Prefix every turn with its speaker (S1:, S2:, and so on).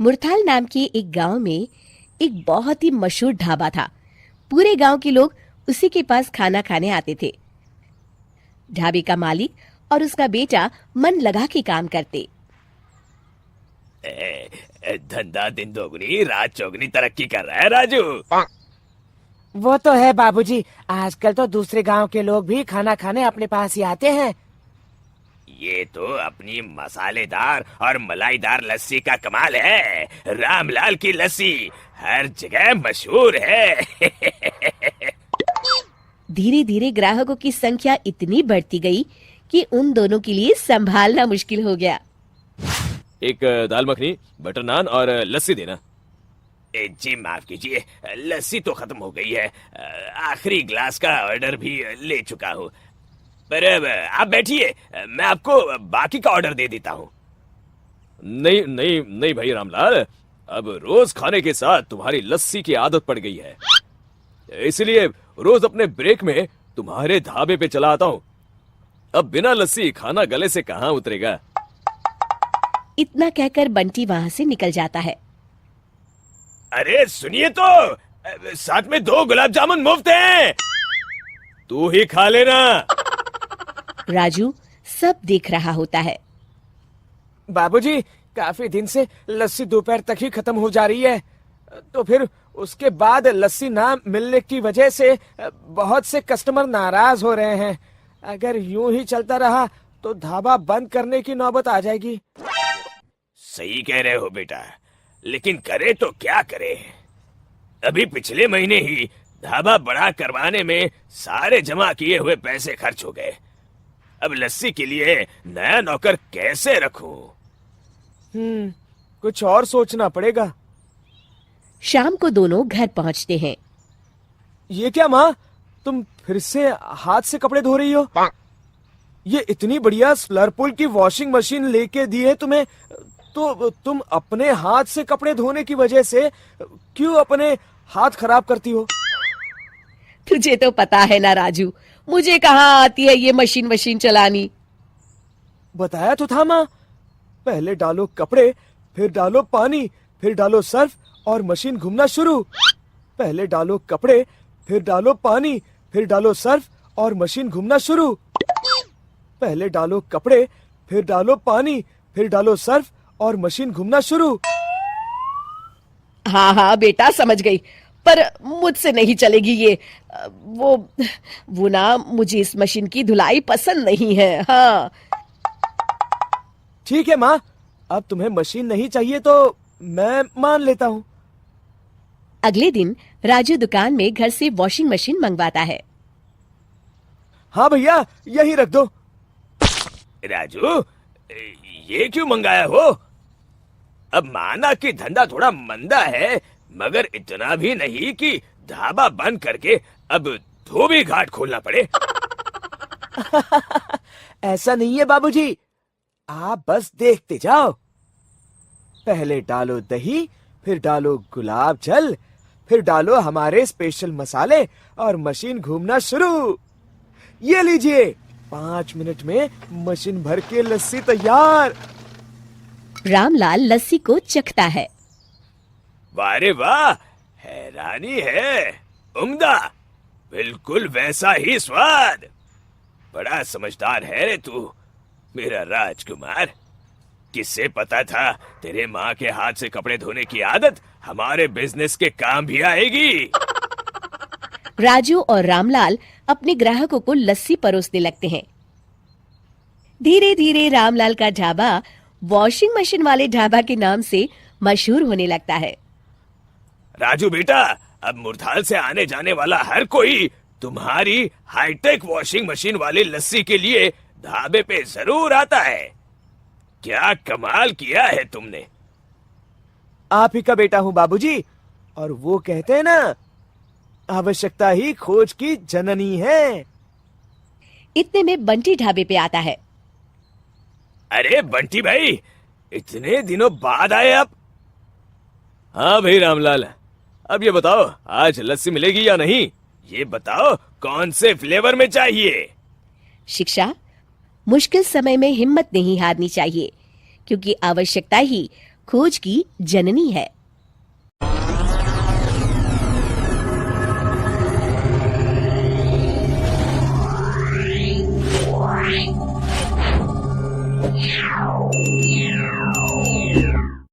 S1: मुरथाल नाम के एक गांव में एक बहुत ही मशहूर ढाबा था। पूरे गांव के लोग उसी के पास खाना खाने आते थे। ढाबे का मालिक और उसका बेटा मन लगा के काम करते।
S2: धंधा दिन दोगुनी रात चौगुनी तरक्की कर रहा है राजू।
S3: वो तो है बाबूजी, आजकल तो दूसरे गांव के लोग भी खाना खाने अपने पास ही आते हैं।
S2: ये तो अपनी मसालेदार और मलाईदार लस्सी का कमाल है। रामलाल की लस्सी हर जगह मशहूर है।
S1: धीरे धीरे ग्राहकों की संख्या इतनी बढ़ती गई कि उन दोनों के लिए संभालना मुश्किल हो गया।
S2: एक दाल मखनी, बटर नान और लस्सी देना। जी माफ कीजिए, लस्सी तो खत्म हो गई है। आखिरी ग्लास का ऑर्डर भी ले चुका हूँ। पर आप बैठिए, मैं आपको बाकी का ऑर्डर दे देता हूँ। नहीं नहीं नहीं भाई रामलाल, अब रोज खाने के साथ तुम्हारी लस्सी की आदत पड़ गई है, इसलिए रोज अपने ब्रेक में तुम्हारे ढाबे पे चला आता हूँ। अब बिना लस्सी खाना गले से कहाँ उतरेगा।
S1: इतना कहकर बंटी वहाँ से निकल जाता है।
S2: अरे सुनिए तो, साथ में 2 गुलाब जामुन मुफ्त हैं। तू ही खा लेना।
S1: राजू सब देख रहा होता है।
S3: बाबूजी, काफी दिन से लस्सी दोपहर तक ही खत्म हो जा रही है, तो फिर उसके बाद लस्सी ना मिलने की वजह से बहुत से कस्टमर नाराज हो रहे हैं। अगर यूं ही चलता रहा तो ढाबा बंद करने की नौबत आ जाएगी।
S2: सही कह रहे हो बेटा, लेकिन करे तो क्या करे। अभी पिछले महीने ही ढाबा बड़ा करवाने में सारे जमा किए हुए पैसे खर्च हो गए। अब लस्सी के लिए नया नौकर कैसे रखूं?
S3: कुछ और सोचना पड़ेगा।
S1: शाम को दोनों घर पहुंचते हैं।
S3: ये क्या माँ, तुम फिर से हाथ से कपड़े धो रही हो? ये इतनी बढ़िया स्लर्पुल की वॉशिंग मशीन लेके दी है तुम्हें, तो तुम अपने हाथ से कपड़े धोने की वजह से क्यों अपने हाथ खराब करती हो?
S1: तुझे तो पता है ना राजू, मुझे कहाँ आती है ये मशीन चलानी।
S3: बताया तो था माँ, पहले डालो कपड़े, फिर डालो पानी, फिर डालो सर्फ और मशीन घूमना शुरू। पहले डालो कपड़े, फिर डालो पानी, फिर डालो सर्फ और मशीन घूमना शुरू। पहले डालो कपड़े, फिर डालो पानी, फिर डालो सर्फ और मशीन घूमना शुरू।
S1: हाँ हाँ बेटा, समझ गई, पर मुझसे नहीं चलेगी ये। वो ना, मुझे इस मशीन की धुलाई पसंद नहीं है। हाँ
S3: ठीक है माँ, अब तुम्हें मशीन नहीं चाहिए तो मैं मान लेता हूँ।
S1: अगले दिन राजू दुकान में घर से वॉशिंग मशीन मंगवाता है।
S3: हाँ भैया, यही रख दो।
S2: राजू, ये क्यों मंगाया हो? अब माना कि धंधा थोड़ा मंदा है, मगर इतना भी नहीं कि ढाबा बंद करके अब धोबी घाट खोलना पड़े।
S3: ऐसा नहीं है बाबूजी, आप बस देखते जाओ। पहले डालो दही, फिर डालो गुलाब जल, फिर डालो हमारे स्पेशल मसाले और मशीन घूमना शुरू। ये लीजिए, 5 मिनट में मशीन भर के लस्सी तैयार।
S1: रामलाल लस्सी को चखता है।
S2: वाह रे वाह, हैरानी है, उम्दा, बिल्कुल वैसा ही स्वाद। बड़ा समझदार है रे तू, मेरा राजकुमार। किससे पता था तेरे माँ के हाथ से कपड़े धोने की आदत हमारे बिजनेस के काम भी आएगी।
S1: राजू और रामलाल अपने ग्राहकों को लस्सी परोसने लगते हैं। धीरे धीरे रामलाल का ढाबा वॉशिंग मशीन वाले ढाबा के नाम से मशहूर होने लगता है।
S2: राजू बेटा, अब मुरथाल से आने जाने वाला हर कोई तुम्हारी हाईटेक वॉशिंग मशीन वाली लस्सी के लिए ढाबे पे जरूर आता है। क्या कमाल किया है तुमने।
S3: आप ही का बेटा हूँ बाबूजी, और वो कहते हैं ना, आवश्यकता ही खोज की जननी है।
S1: इतने में बंटी ढाबे पे आता है।
S2: अरे बंटी भाई, इतने दिनों बाद आए आप। हाँ भाई रामलाल, अब ये बताओ आज लस्सी मिलेगी या नहीं? ये बताओ कौन से फ्लेवर में चाहिए?
S1: शिक्षा, मुश्किल समय में हिम्मत नहीं हारनी चाहिए, क्योंकि आवश्यकता ही खोज की जननी है।